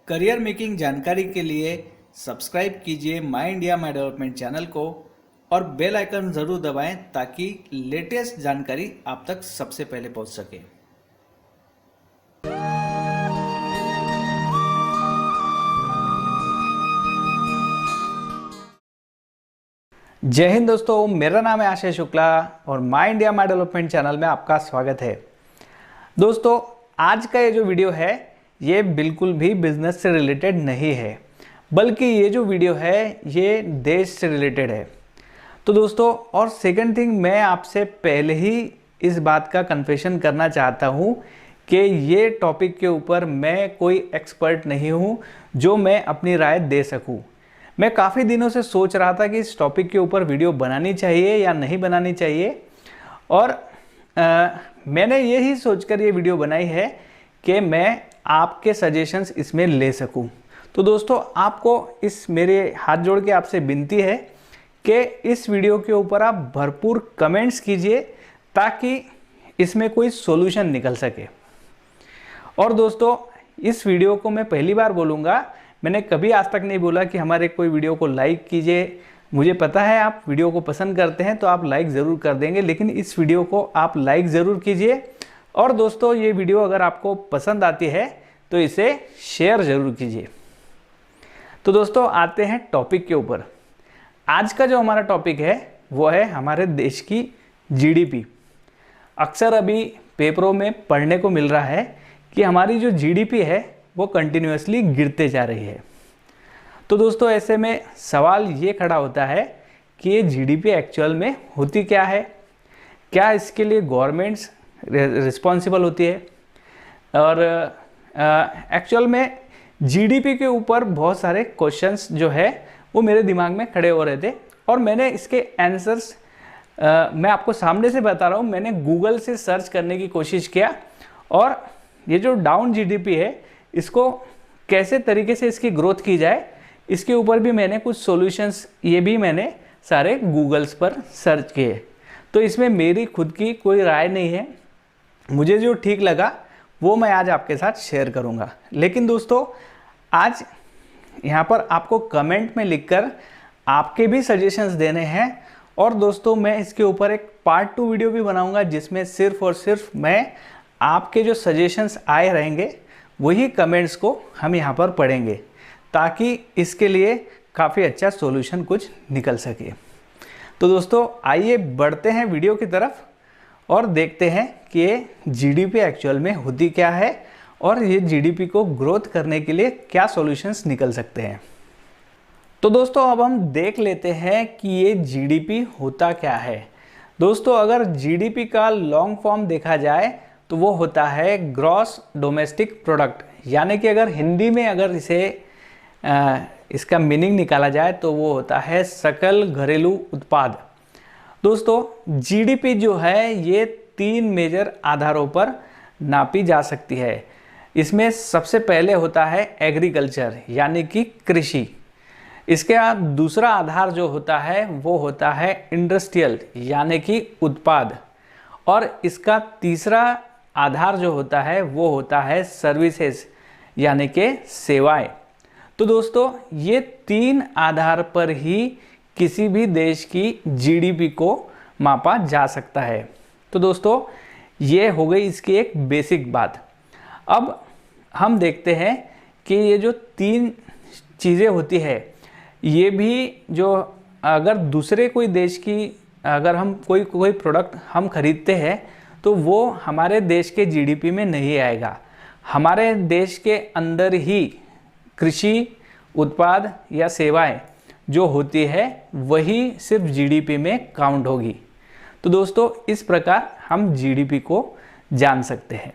Career making जानकारी के लिए सब्सक्राइब कीजिए माई इंडिया माई डेवलपमेंट चैनल को और बेल आइकन ज़रूर दबाएं ताकि लेटेस्ट जानकारी आप तक सबसे पहले पहुंच सके। जय हिंद दोस्तों, मेरा नाम है आशय शुक्ला और माई इंडिया माई डेवलपमेंट चैनल में आपका स्वागत है। दोस्तों, आज का ये जो वीडियो है ये बिल्कुल भी बिजनेस से रिलेटेड नहीं है, बल्कि ये जो वीडियो है ये देश से रिलेटेड है। तो दोस्तों, और सेकंड थिंग, मैं आपसे पहले ही इस बात का कन्फेशन करना चाहता हूँ कि ये टॉपिक के ऊपर मैं कोई एक्सपर्ट नहीं हूँ जो मैं अपनी राय दे सकूँ। मैं काफ़ी दिनों से सोच रहा था कि इस टॉपिक के ऊपर वीडियो बनानी चाहिए या नहीं बनानी चाहिए, और मैंने यही सोचकर ये वीडियो बनाई है कि मैं आपके सजेशंस इसमें ले सकूं। तो दोस्तों, आपको इस मेरे हाथ जोड़ के आपसे विनती है कि इस वीडियो के ऊपर आप भरपूर कमेंट्स कीजिए ताकि इसमें कोई सॉल्यूशन निकल सके। और दोस्तों, इस वीडियो को मैं पहली बार बोलूँगा, मैंने कभी आज तक नहीं बोला कि हमारे कोई वीडियो को लाइक कीजिए। मुझे पता है आप वीडियो को पसंद करते हैं तो आप लाइक ज़रूर कर देंगे, लेकिन इस वीडियो को आप लाइक ज़रूर कीजिए। और दोस्तों, ये वीडियो अगर आपको पसंद आती है तो इसे शेयर ज़रूर कीजिए। तो दोस्तों, आते हैं टॉपिक के ऊपर। आज का जो हमारा टॉपिक है वो है हमारे देश की जीडीपी। अक्सर अभी पेपरों में पढ़ने को मिल रहा है कि हमारी जो जीडीपी है वो कंटिन्यूअसली गिरते जा रही है। तो दोस्तों, ऐसे में सवाल ये खड़ा होता है कि ये जीडीपी एक्चुअल में होती क्या है, क्या इसके लिए गवर्नमेंट्स रिस्पॉन्सिबल होती है। और एक्चुअल में जीडीपी के ऊपर बहुत सारे क्वेश्चंस जो है वो मेरे दिमाग में खड़े हो रहे थे, और मैंने इसके आंसर्स मैं आपको सामने से बता रहा हूँ। मैंने गूगल से सर्च करने की कोशिश किया, और ये जो डाउन जीडीपी है इसको कैसे तरीके से इसकी ग्रोथ की जाए, इसके ऊपर भी मैंने कुछ सॉल्यूशंस ये भी मैंने सारे गूगल्स पर सर्च किए। तो इसमें मेरी खुद की कोई राय नहीं है, मुझे जो ठीक लगा वो मैं आज आपके साथ शेयर करूंगा। लेकिन दोस्तों, आज यहाँ पर आपको कमेंट में लिखकर आपके भी सजेशंस देने हैं। और दोस्तों, मैं इसके ऊपर एक पार्ट 2 वीडियो भी बनाऊंगा जिसमें सिर्फ और सिर्फ मैं आपके जो सजेशंस आए रहेंगे वही कमेंट्स को हम यहाँ पर पढ़ेंगे, ताकि इसके लिए काफ़ी अच्छा सॉल्यूशन कुछ निकल सके। तो दोस्तों, आइए बढ़ते हैं वीडियो की तरफ और देखते हैं कि ये जीडीपी एक्चुअल में होती क्या है और ये जीडीपी को ग्रोथ करने के लिए क्या सॉल्यूशंस निकल सकते हैं। तो दोस्तों, अब हम देख लेते हैं कि ये जीडीपी होता क्या है। दोस्तों, अगर जीडीपी का लॉन्ग फॉर्म देखा जाए तो वो होता है ग्रॉस डोमेस्टिक प्रोडक्ट, यानी कि अगर हिंदी में अगर इसका मीनिंग निकाला जाए तो वो होता है सकल घरेलू उत्पाद। दोस्तों, जीडीपी जो है ये 3 मेजर आधारों पर नापी जा सकती है। इसमें सबसे पहले होता है एग्रीकल्चर, यानी कि कृषि। इसके बाद दूसरा आधार जो होता है वो होता है इंडस्ट्रियल, यानी कि उत्पाद। और इसका तीसरा आधार जो होता है वो होता है सर्विसेज, यानी कि सेवाएं। तो दोस्तों, ये 3 आधार पर ही किसी भी देश की जीडीपी को मापा जा सकता है। तो दोस्तों, ये हो गई इसकी एक बेसिक बात। अब हम देखते हैं कि ये जो 3 चीज़ें होती है ये भी जो अगर दूसरे कोई देश की अगर हम कोई प्रोडक्ट हम खरीदते हैं तो वो हमारे देश के जीडीपी में नहीं आएगा। हमारे देश के अंदर ही कृषि उत्पाद या सेवाएं जो होती है वही सिर्फ जीडीपी में काउंट होगी। तो दोस्तों, इस प्रकार हम जीडीपी को जान सकते हैं।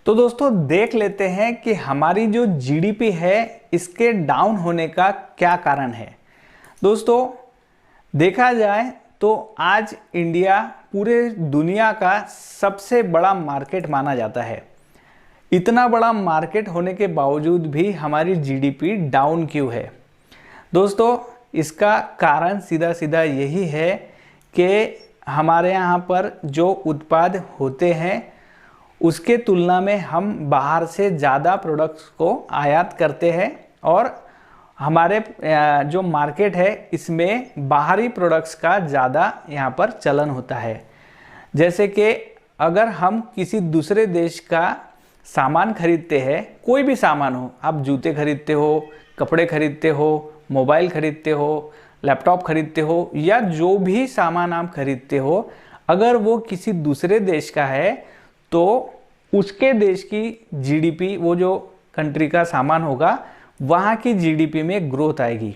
तो दोस्तों, देख लेते हैं कि हमारी जो जीडीपी है इसके डाउन होने का क्या कारण है। दोस्तों, देखा जाए तो आज इंडिया पूरे दुनिया का सबसे बड़ा मार्केट माना जाता है। इतना बड़ा मार्केट होने के बावजूद भी हमारी जीडीपी डाउन क्यों है? दोस्तों, इसका कारण सीधा सीधा यही है कि हमारे यहाँ पर जो उत्पाद होते हैं उसके तुलना में हम बाहर से ज़्यादा प्रोडक्ट्स को आयात करते हैं और हमारे जो मार्केट है इसमें बाहरी प्रोडक्ट्स का ज़्यादा यहाँ पर चलन होता है। जैसे कि अगर हम किसी दूसरे देश का सामान खरीदते हैं, कोई भी सामान हो, आप जूते खरीदते हो, कपड़े खरीदते हो, मोबाइल खरीदते हो, लैपटॉप खरीदते हो या जो भी सामान आप खरीदते हो, अगर वो किसी दूसरे देश का है तो उसके देश की जीडीपी, वो जो कंट्री का सामान होगा, वहाँ की जीडीपी में ग्रोथ आएगी।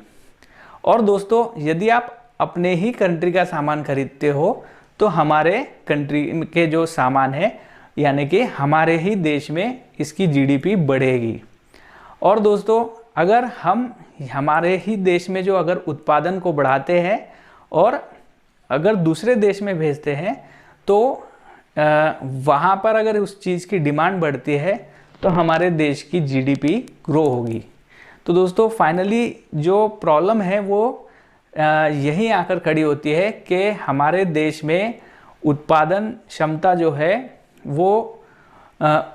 और दोस्तों, यदि आप अपने ही कंट्री का सामान खरीदते हो तो हमारे कंट्री के जो सामान है यानी कि हमारे ही देश में इसकी जीडीपी बढ़ेगी। और दोस्तों, अगर हम हमारे ही देश में जो अगर उत्पादन को बढ़ाते हैं और अगर दूसरे देश में भेजते हैं तो वहाँ पर अगर उस चीज़ की डिमांड बढ़ती है तो हमारे देश की जीडीपी ग्रो होगी। तो दोस्तों, फाइनली जो प्रॉब्लम है वो यहीं आकर खड़ी होती है कि हमारे देश में उत्पादन क्षमता जो है वो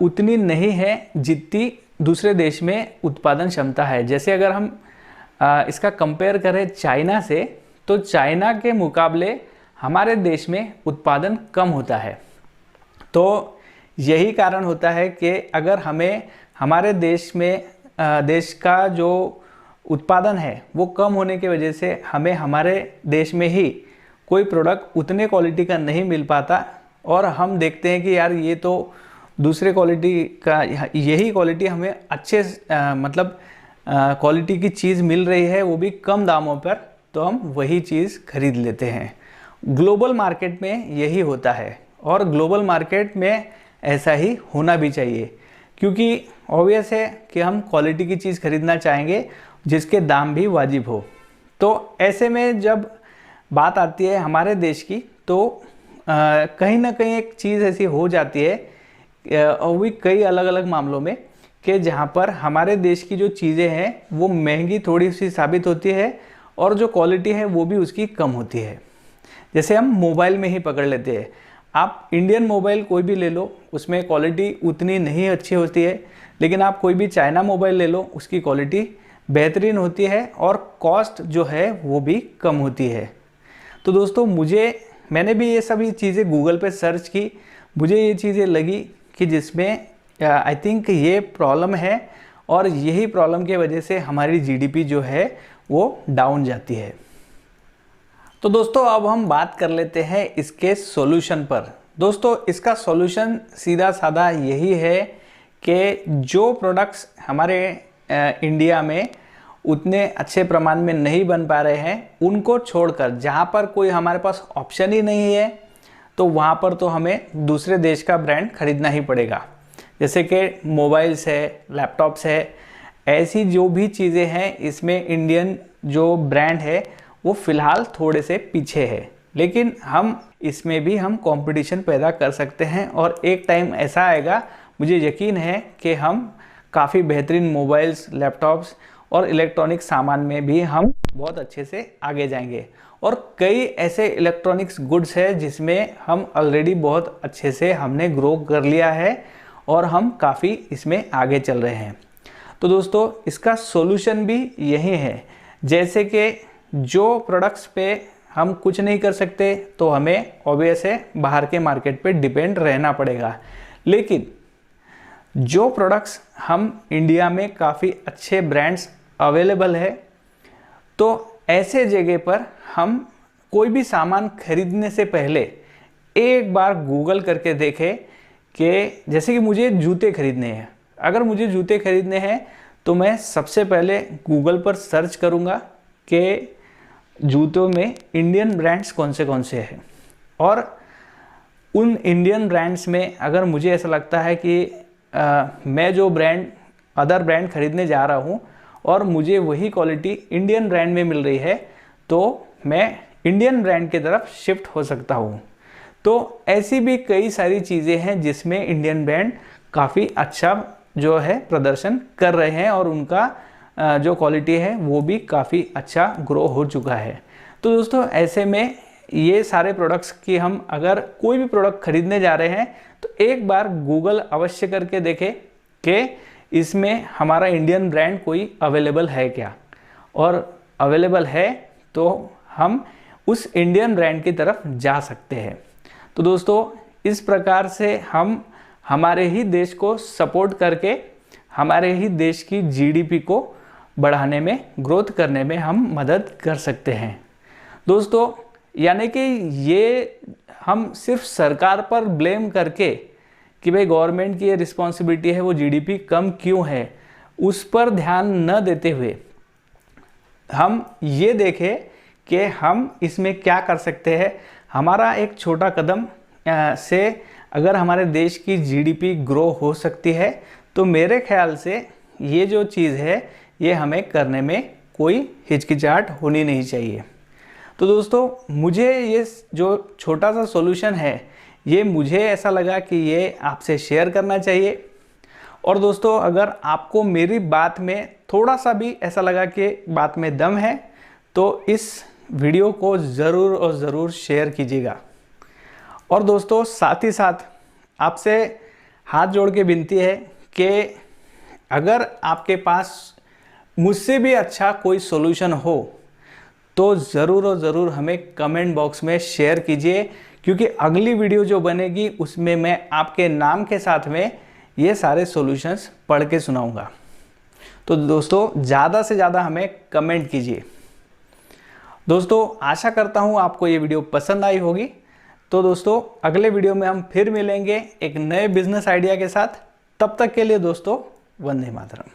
उतनी नहीं है जितनी दूसरे देश में उत्पादन क्षमता है। जैसे अगर हम इसका कंपेयर करें चाइना से, तो चाइना के मुकाबले हमारे देश में उत्पादन कम होता है। तो यही कारण होता है कि अगर हमें हमारे देश में देश का जो उत्पादन है वो कम होने की वजह से हमें हमारे देश में ही कोई प्रोडक्ट उतने क्वालिटी का नहीं मिल पाता और हम देखते हैं कि यार ये तो दूसरे क्वालिटी का, यही क्वालिटी हमें अच्छे मतलब क्वालिटी की चीज़ मिल रही है, वो भी कम दामों पर, तो हम वही चीज़ खरीद लेते हैं। ग्लोबल मार्केट में यही होता है और ग्लोबल मार्केट में ऐसा ही होना भी चाहिए, क्योंकि ऑब्वियस है कि हम क्वालिटी की चीज़ खरीदना चाहेंगे जिसके दाम भी वाजिब हो। तो ऐसे में जब बात आती है हमारे देश की, तो कहीं ना कहीं एक चीज़ ऐसी हो जाती है और भी कई अलग अलग मामलों में कि जहाँ पर हमारे देश की जो चीज़ें हैं वो महंगी थोड़ी सी साबित होती है और जो क्वालिटी है वो भी उसकी कम होती है। जैसे हम मोबाइल में ही पकड़ लेते हैं, आप इंडियन मोबाइल कोई भी ले लो, उसमें क्वालिटी उतनी नहीं अच्छी होती है, लेकिन आप कोई भी चाइना मोबाइल ले लो, उसकी क्वालिटी बेहतरीन होती है और कॉस्ट जो है वो भी कम होती है। तो दोस्तों, मैंने भी ये सभी चीज़ें गूगल पे सर्च की, मुझे ये चीज़ें लगी कि जिसमें आई थिंक ये प्रॉब्लम है और यही प्रॉब्लम की वजह से हमारी जीडीपी जो है वो डाउन जाती है। तो दोस्तों, अब हम बात कर लेते हैं इसके सॉल्यूशन पर। दोस्तों, इसका सॉल्यूशन सीधा साधा यही है कि जो प्रोडक्ट्स हमारे इंडिया में उतने अच्छे प्रमाण में नहीं बन पा रहे हैं, उनको छोड़कर जहाँ पर कोई हमारे पास ऑप्शन ही नहीं है तो वहाँ पर तो हमें दूसरे देश का ब्रांड खरीदना ही पड़ेगा। जैसे कि मोबाइल्स है, लैपटॉप्स है, ऐसी जो भी चीज़ें हैं इसमें इंडियन जो ब्रांड है वो फ़िलहाल थोड़े से पीछे है, लेकिन हम इसमें भी हम कंपटीशन पैदा कर सकते हैं और एक टाइम ऐसा आएगा, मुझे यकीन है कि हम काफ़ी बेहतरीन मोबाइल्स, लैपटॉप्स और इलेक्ट्रॉनिक सामान में भी हम बहुत अच्छे से आगे जाएंगे। और कई ऐसे इलेक्ट्रॉनिक्स गुड्स है जिसमें हम ऑलरेडी बहुत अच्छे से हमने ग्रो कर लिया है और हम काफ़ी इसमें आगे चल रहे हैं। तो दोस्तों, इसका सॉल्यूशन भी यही है। जैसे कि जो प्रोडक्ट्स पे हम कुछ नहीं कर सकते तो हमें ऑब्वियस है बाहर के मार्केट पे डिपेंड रहना पड़ेगा, लेकिन जो प्रोडक्ट्स हम इंडिया में काफ़ी अच्छे ब्रांड्स अवेलेबल है, तो ऐसे जगह पर हम कोई भी सामान खरीदने से पहले एक बार गूगल करके देखें कि जैसे कि मुझे जूते खरीदने हैं, अगर मुझे जूते खरीदने हैं तो मैं सबसे पहले गूगल पर सर्च करूँगा कि जूतों में इंडियन ब्रांड्स कौन से हैं, और उन इंडियन ब्रांड्स में अगर मुझे ऐसा लगता है कि मैं जो अदर ब्रांड खरीदने जा रहा हूँ और मुझे वही क्वालिटी इंडियन ब्रांड में मिल रही है, तो मैं इंडियन ब्रांड की तरफ शिफ्ट हो सकता हूँ। तो ऐसी भी कई सारी चीज़ें हैं जिसमें इंडियन ब्रांड काफ़ी अच्छा जो है प्रदर्शन कर रहे हैं और उनका जो क्वालिटी है वो भी काफ़ी अच्छा ग्रो हो चुका है। तो दोस्तों, ऐसे में ये सारे प्रोडक्ट्स की हम अगर कोई भी प्रोडक्ट खरीदने जा रहे हैं तो एक बार गूगल अवश्य करके देखें कि इसमें हमारा इंडियन ब्रांड कोई अवेलेबल है क्या, और अवेलेबल है तो हम उस इंडियन ब्रांड की तरफ जा सकते हैं। तो दोस्तों इस प्रकार से हम हमारे ही देश को सपोर्ट करके हमारे ही देश की जीडीपी को बढ़ाने में, ग्रोथ करने में हम मदद कर सकते हैं। दोस्तों यानी कि ये हम सिर्फ सरकार पर ब्लेम करके कि भाई गवर्नमेंट की ये रिस्पॉन्सिबिलिटी है, वो जीडीपी कम क्यों है, उस पर ध्यान न देते हुए हम ये देखें कि हम इसमें क्या कर सकते हैं। हमारा एक छोटा कदम से अगर हमारे देश की जीडीपी ग्रो हो सकती है तो मेरे ख्याल से ये जो चीज़ है ये हमें करने में कोई हिचकिचाहट होनी नहीं चाहिए। तो दोस्तों मुझे ये जो छोटा सा सॉल्यूशन है ये मुझे ऐसा लगा कि ये आपसे शेयर करना चाहिए। और दोस्तों अगर आपको मेरी बात में थोड़ा सा भी ऐसा लगा कि बात में दम है तो इस वीडियो को ज़रूर और ज़रूर शेयर कीजिएगा। और दोस्तों साथ ही साथ आपसे हाथ जोड़ के विनती है कि अगर आपके पास मुझसे भी अच्छा कोई सॉल्यूशन हो तो ज़रूर और ज़रूर हमें कमेंट बॉक्स में शेयर कीजिए, क्योंकि अगली वीडियो जो बनेगी उसमें मैं आपके नाम के साथ में ये सारे सॉल्यूशंस पढ़ के सुनाऊंगा। तो दोस्तों ज़्यादा से ज़्यादा हमें कमेंट कीजिए। दोस्तों आशा करता हूँ आपको ये वीडियो पसंद आई होगी। तो दोस्तों अगले वीडियो में हम फिर मिलेंगे एक नए बिजनेस आइडिया के साथ। तब तक के लिए दोस्तों वंदे मातरम।